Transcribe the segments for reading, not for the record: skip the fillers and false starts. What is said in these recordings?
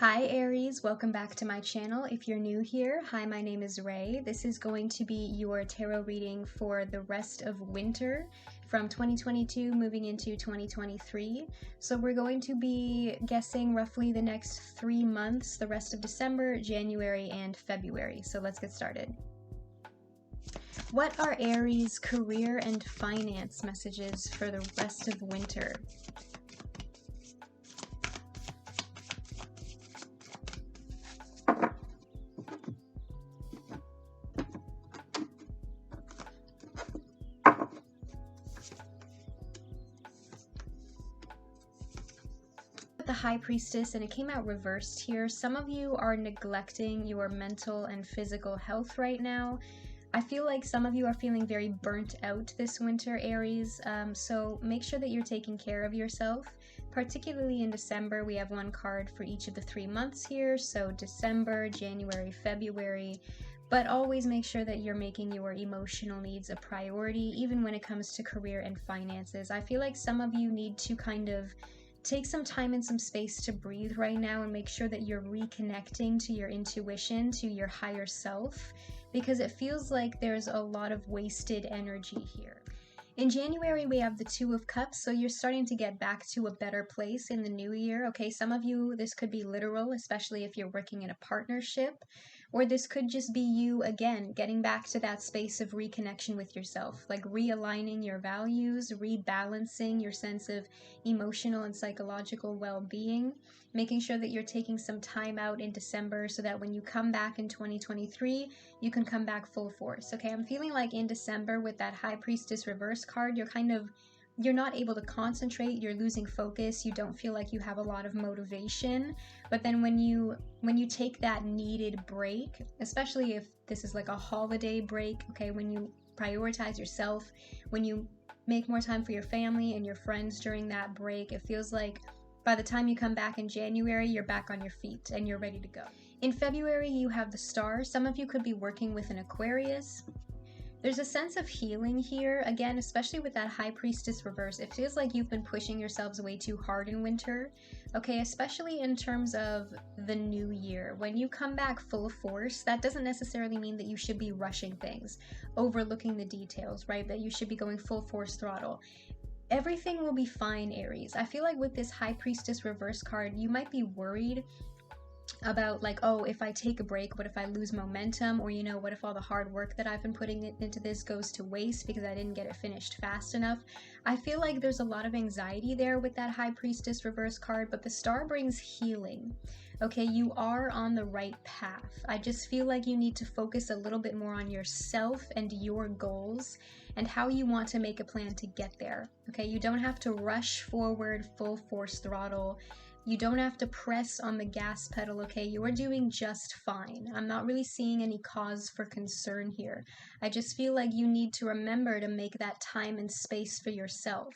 Hi Aries, welcome back to my channel. If you're new here, hi, my name is Ray. This is going to be your tarot reading for the rest of winter from 2022 moving into 2023. So we're going to be guessing roughly the next 3 months, the rest of December, January, and February. So let's get started. What are Aries' career and finance messages for the rest of winter? The High Priestess, and it came out reversed here. Some of you are neglecting your mental and physical health right now. I feel like some of you are feeling very burnt out this winter, Aries, so make sure that you're taking care of yourself. Particularly in December, we have one card for each of the 3 months here, so December, January, February. But always make sure that you're making your emotional needs a priority, even when it comes to career and finances. I feel like some of you need to kind of take some time and some space to breathe right now and make sure that you're reconnecting to your intuition, to your higher self, because it feels like there's a lot of wasted energy here. In January, we have the Two of Cups, so you're starting to get back to a better place in the new year. Okay, some of you, this could be literal, especially if you're working in a partnership, or this could just be you, again, getting back to that space of reconnection with yourself, like realigning your values, rebalancing your sense of emotional and psychological well-being, making sure that you're taking some time out in December so that when you come back in 2023, you can come back full force. Okay, I'm feeling like in December with that High Priestess reverse card, you're not able to concentrate, you're losing focus, you don't feel like you have a lot of motivation. But then when you take that needed break, especially if this is like a holiday break, okay, when you prioritize yourself, when you make more time for your family and your friends during that break, it feels like by the time you come back in January, you're back on your feet and you're ready to go. In February, you have the Star. Some of you could be working with an Aquarius. There's a sense of healing here, again, especially with that High Priestess reverse. It feels like you've been pushing yourselves way too hard in winter, okay, especially in terms of the new year. When you come back full force, that doesn't necessarily mean that you should be rushing things, overlooking the details, right? That you should be going full force throttle. Everything will be fine, Aries. I feel like with this High Priestess reverse card, you might be worried about like, oh, if I take a break, what if I lose momentum? Or, what if all the hard work that I've been putting into this goes to waste because I didn't get it finished fast enough? I feel like there's a lot of anxiety there with that High Priestess reverse card, but the Star brings healing. Okay, you are on the right path. I just feel like you need to focus a little bit more on yourself and your goals and how you want to make a plan to get there. Okay, you don't have to rush forward full force throttle. You don't have to press on the gas pedal, okay? You are doing just fine. I'm not really seeing any cause for concern here. I just feel like you need to remember to make that time and space for yourself.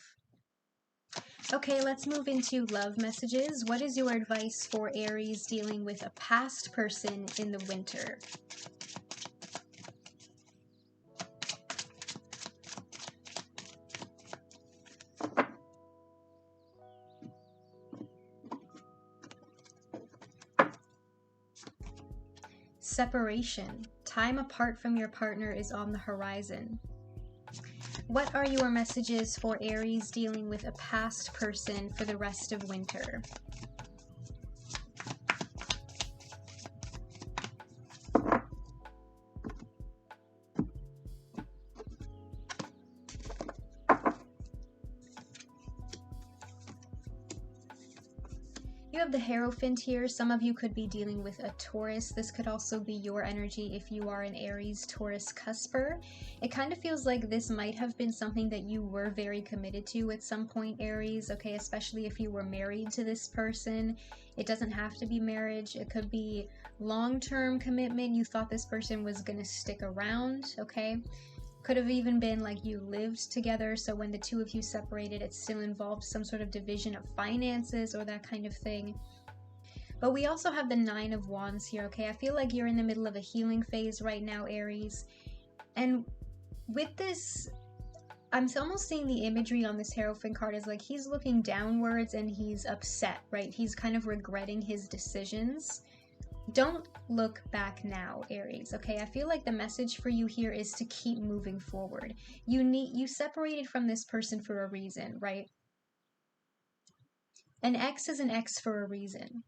Okay, let's move into love messages. What is your advice for Aries dealing with a past person in the winter? Separation. Time apart from your partner is on the horizon. What are your messages for Aries dealing with a past person for the rest of winter? You have the Hierophant here. Some of you could be dealing with a Taurus. This could also be your energy if you are an Aries Taurus cusper. It kind of feels like this might have been something that you were very committed to at some point, Aries, okay, especially if you were married to this person. It doesn't have to be marriage. It could be long-term commitment. You thought this person was going to stick around, okay? Could have even been like you lived together, so when the two of you separated, it still involved some sort of division of finances or that kind of thing. But we also have the Nine of Wands here, okay? I feel like you're in the middle of a healing phase right now, Aries. And with this I'm almost seeing the imagery on this Hierophant card is like he's looking downwards and he's upset, right? He's kind of regretting his decisions. Don't look back now, Aries, okay? I feel like the message for you here is to keep moving forward. You separated from this person for a reason, right? An ex is an ex for a reason.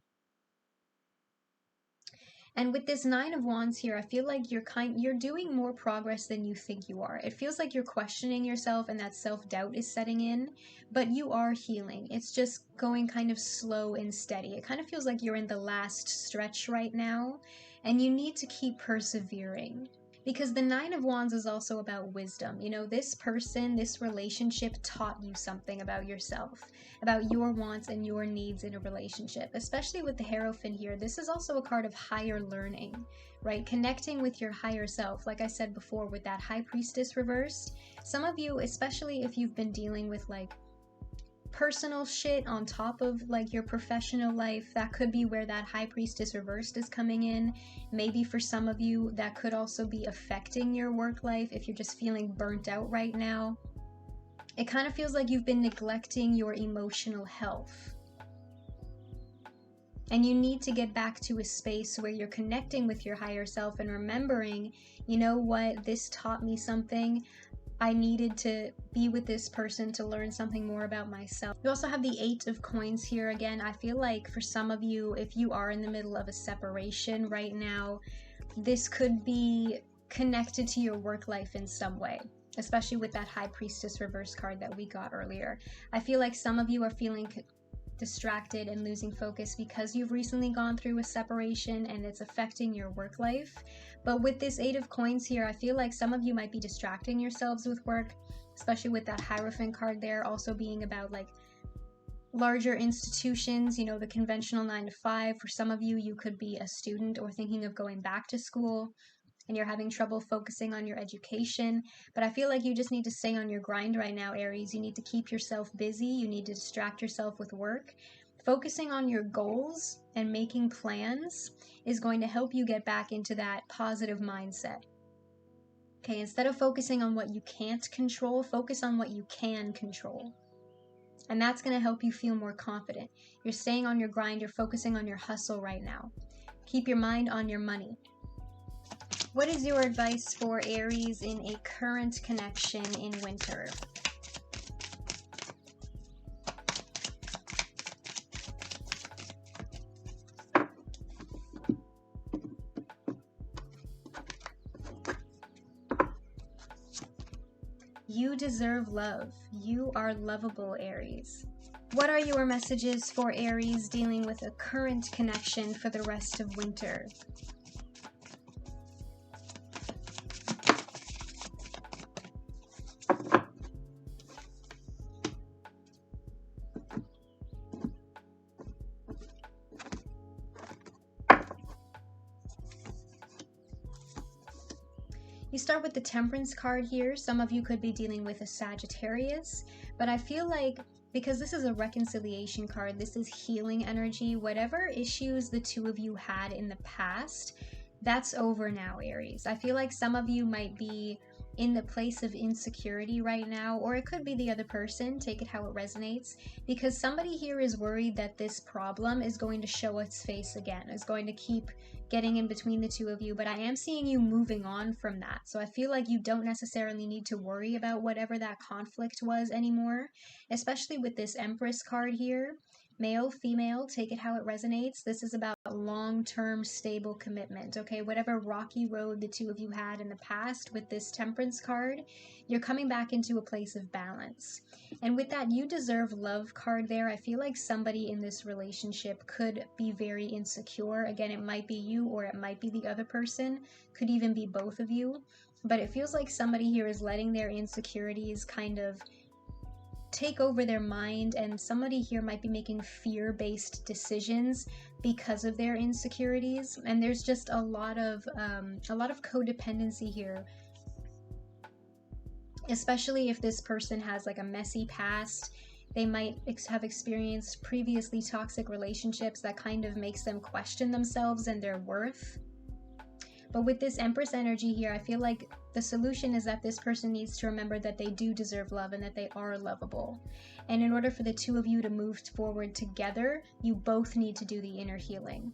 And with this Nine of Wands here, I feel like you're doing more progress than you think you are. It feels like you're questioning yourself and that self-doubt is setting in, but you are healing. It's just going kind of slow and steady. It kind of feels like you're in the last stretch right now, and you need to keep persevering. Because the Nine of Wands is also about wisdom. You know, this person, this relationship taught you something about yourself, about your wants and your needs in a relationship. Especially with the Hierophant here, this is also a card of higher learning, right? Connecting with your higher self. Like I said before, with that High Priestess reversed, some of you, especially if you've been dealing with like personal shit on top of like your professional life, that could be where that High Priestess reversed is coming in. Maybe for some of you that could also be affecting your work life if you're just feeling burnt out right now. It kind of feels like you've been neglecting your emotional health, and you need to get back to a space where you're connecting with your higher self and remembering, you know what, this taught me something. I needed to be with this person to learn something more about myself. You also have the Eight of Coins here. Again, I feel like for some of you, if you are in the middle of a separation right now, this could be connected to your work life in some way, especially with that High Priestess reverse card that we got earlier. I feel like some of you are feeling distracted and losing focus because you've recently gone through a separation and it's affecting your work life. But with this Eight of Coins here, I feel like some of you might be distracting yourselves with work, especially with that Hierophant card there also being about like larger institutions, you know, the conventional 9 to 5. For some of you, you could be a student or thinking of going back to school and you're having trouble focusing on your education. But I feel like you just need to stay on your grind right now, Aries. You need to keep yourself busy. You need to distract yourself with work. Focusing on your goals and making plans is going to help you get back into that positive mindset. Okay, instead of focusing on what you can't control, focus on what you can control. And that's going to help you feel more confident. You're staying on your grind. You're focusing on your hustle right now. Keep your mind on your money. What is your advice for Aries in a current connection in winter? You deserve love. You are lovable, Aries. What are your messages for Aries dealing with a current connection for the rest of winter? You start with the Temperance card here. Some of you could be dealing with a Sagittarius, but I feel like because this is a reconciliation card, this is healing energy. Whatever issues the two of you had in the past, that's over now, Aries. I feel like some of you might be in the place of insecurity right now, or it could be the other person. Take it how it resonates, because somebody here is worried that this problem is going to show its face again, is going to keep getting in between the two of you. But I am seeing you moving on from that, so I feel like you don't necessarily need to worry about whatever that conflict was anymore, especially with this Empress card here. Male, female, take it how it resonates. This is about long-term stable commitment, okay? Whatever rocky road the two of you had in the past with this Temperance card, you're coming back into a place of balance. And with that You Deserve Love card there, I feel like somebody in this relationship could be very insecure. Again, it might be you or it might be the other person. Could even be both of you. But it feels like somebody here is letting their insecurities kind of take over their mind, and somebody here might be making fear-based decisions because of their insecurities. And there's just a lot of codependency here, especially if this person has like a messy past. They might have experienced previously toxic relationships that kind of makes them question themselves and their worth. But with this Empress energy here, I feel like the solution is that this person needs to remember that they do deserve love and that they are lovable. And in order for the two of you to move forward together, you both need to do the inner healing.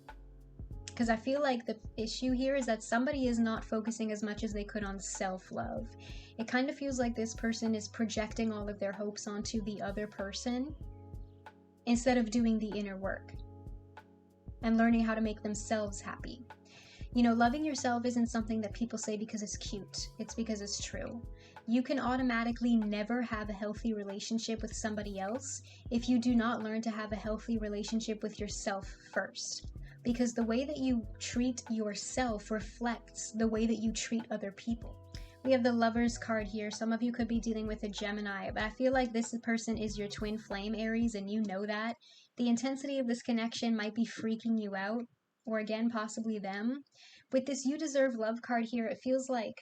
Because I feel like the issue here is that somebody is not focusing as much as they could on self-love. It kind of feels like this person is projecting all of their hopes onto the other person instead of doing the inner work and learning how to make themselves happy. You know, loving yourself isn't something that people say because it's cute. It's because it's true. You can automatically never have a healthy relationship with somebody else if you do not learn to have a healthy relationship with yourself first. Because the way that you treat yourself reflects the way that you treat other people. We have the Lovers card here. Some of you could be dealing with a Gemini, but I feel like this person is your twin flame, Aries, and you know that. The intensity of this connection might be freaking you out, or again, possibly them. With this You Deserve Love card here, it feels like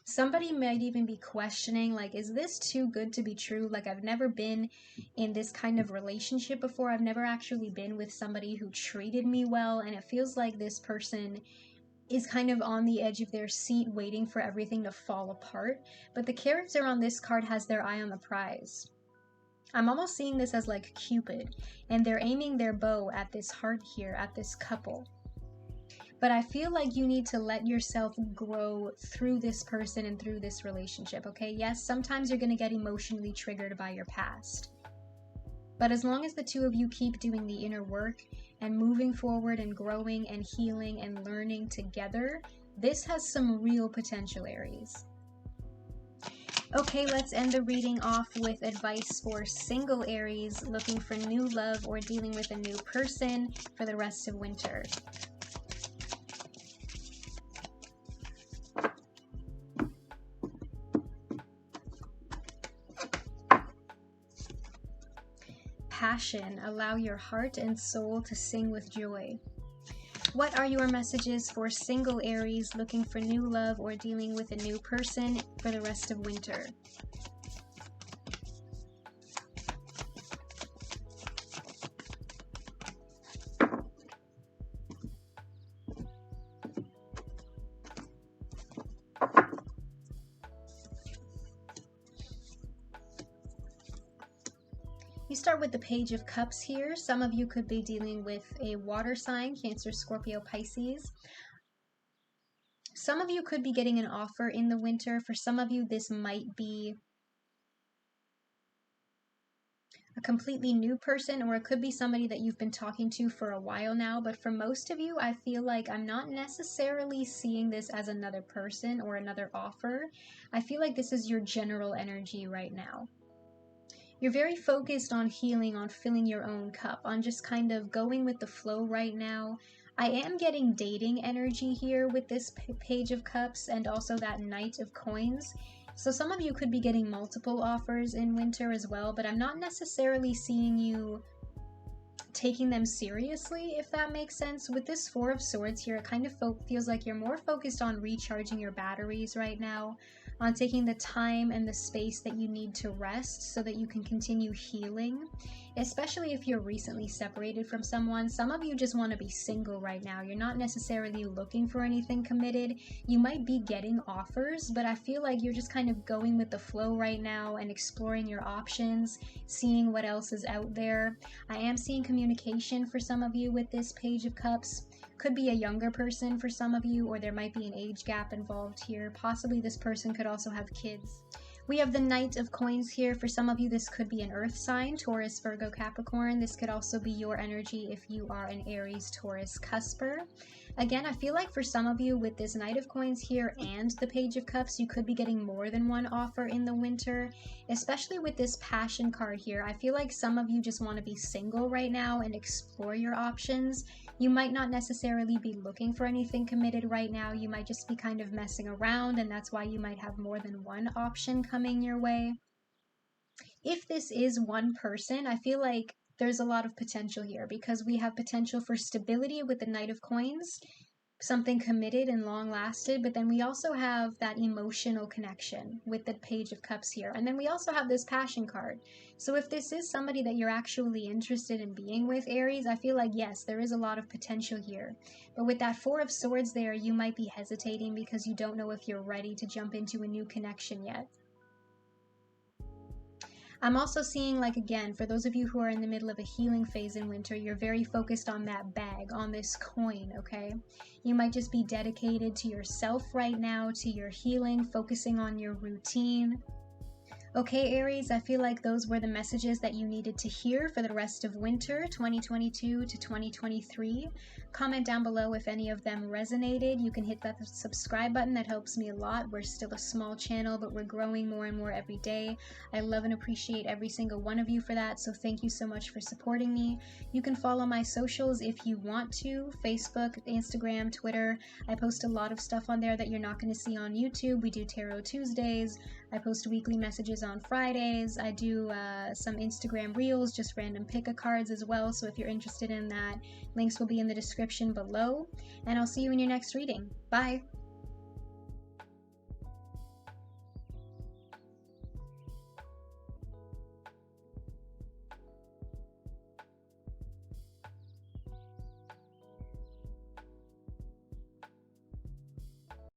somebody might even be questioning, like, is this too good to be true? Like, I've never been in this kind of relationship before. I've never actually been with somebody who treated me well, and it feels like this person is kind of on the edge of their seat waiting for everything to fall apart. But the character on this card has their eye on the prize. I'm almost seeing this as like Cupid, and they're aiming their bow at this heart here, at this couple. But I feel like you need to let yourself grow through this person and through this relationship, okay? Yes, sometimes you're going to get emotionally triggered by your past. But as long as the two of you keep doing the inner work and moving forward and growing and healing and learning together, this has some real potential, Aries. Okay, let's end the reading off with advice for single Aries looking for new love or dealing with a new person for the rest of winter. Passion, allow your heart and soul to sing with joy. What are your messages for single Aries looking for new love or dealing with a new person for the rest of winter? You start with the Page of Cups here. Some of you could be dealing with a water sign, Cancer, Scorpio, Pisces. Some of you could be getting an offer in the winter. For some of you, this might be a completely new person, or it could be somebody that you've been talking to for a while now. But for most of you, I feel like I'm not necessarily seeing this as another person or another offer. I feel like this is your general energy right now. You're very focused on healing, on filling your own cup, on just kind of going with the flow right now. I am getting dating energy here with this Page of Cups and also that Knight of Coins. So some of you could be getting multiple offers in winter as well, but I'm not necessarily seeing you taking them seriously, if that makes sense. With this Four of Swords here, it kind of feels like you're more focused on recharging your batteries right now, on taking the time and the space that you need to rest so that you can continue healing, especially if you're recently separated from someone. Some of you just want to be single right now. You're not necessarily looking for anything committed. You might be getting offers, but I feel like you're just kind of going with the flow right now and exploring your options, seeing what else is out there. I am seeing communication for some of you with this Page of Cups. Could be a younger person for some of you, or there might be an age gap involved here. Possibly this person could also have kids. We have the Knight of Coins here. For some of you, this could be an earth sign, Taurus, Virgo, Capricorn. This could also be your energy if you are an Aries, Taurus, cusper. Again, I feel like for some of you with this Knight of Coins here and the Page of Cups, you could be getting more than one offer in the winter, especially with this Passion card here. I feel like some of you just want to be single right now and explore your options. You might not necessarily be looking for anything committed right now. You might just be kind of messing around, and that's why you might have more than one option coming your way. If this is one person, I feel like there's a lot of potential here because we have potential for stability with the Knight of Coins. something committed and long lasted, but then we also have that emotional connection with the Page of Cups here. And then we also have this Passion card. So if this is somebody that you're actually interested in being with, Aries, I feel like yes, there is a lot of potential here. But with that Four of Swords there, you might be hesitating because you don't know if you're ready to jump into a new connection yet. I'm also seeing, like, again, for those of you who are in the middle of a healing phase in winter, you're very focused on that bag, on this coin, okay? You might just be dedicated to yourself right now, to your healing, focusing on your routine. Okay, Aries, I feel like those were the messages that you needed to hear for the rest of winter 2022 to 2023. Comment down below if any of them resonated. You can hit that subscribe button. That helps me a lot. We're still a small channel, but we're growing more and more every day. I love and appreciate every single one of you for that, so thank you so much for supporting me. You can follow my socials if you want to. Facebook, Instagram, Twitter. I post a lot of stuff on there that you're not going to see on YouTube. We do Tarot Tuesdays. I post weekly messages on Fridays. I do some Instagram reels, just random pick-a-cards as well, so if you're interested in that, links will be in the description below. And I'll see you in your next reading. Bye!